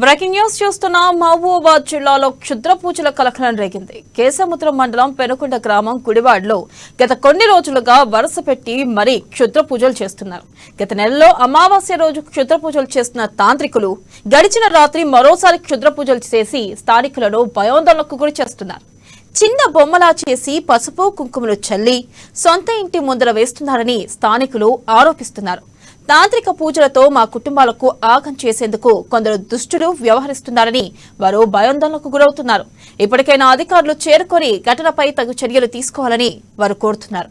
Breaking news చూస్తున్నాం. మహబూబాబాద్ జిల్లాలో క్షుద్ర పూజల కలకలం రేగింది. కేశముద్రం మండలం పెనుకొండ గ్రామం కుడివాడలో గత కొన్ని రోజులుగా వరుస పెట్టి మరీ క్షుద్ర పూజలు చేస్తున్నారు. గత నెలలో అమావాస్య రోజు క్షుద్ర పూజలు చేస్తున్న తాంత్రికులు గడిచిన రాత్రి మరోసారి క్షుద్ర పూజలు చేసి స్థానికులను భయాందోళనకు గురి చేస్తున్నారు. చిన్న బొమ్మలా చేసి పసుపు కుంకుమలు చల్లి సొంత ఇంటి ముందర వేస్తున్నారని స్థానికులు ఆరోపిస్తున్నారు. తాంత్రిక పూజలతో మా కుటుంబాలకు ఆగం చేసేందుకు కొందరు దుష్టులు వ్యవహరిస్తున్నారని వారు భయాందోళనకు గురవుతున్నారు. ఇప్పటికైనా అధికారులు చేరుకొని ఘటనపై తగు చర్యలు తీసుకోవాలని వారు కోరుతున్నారు.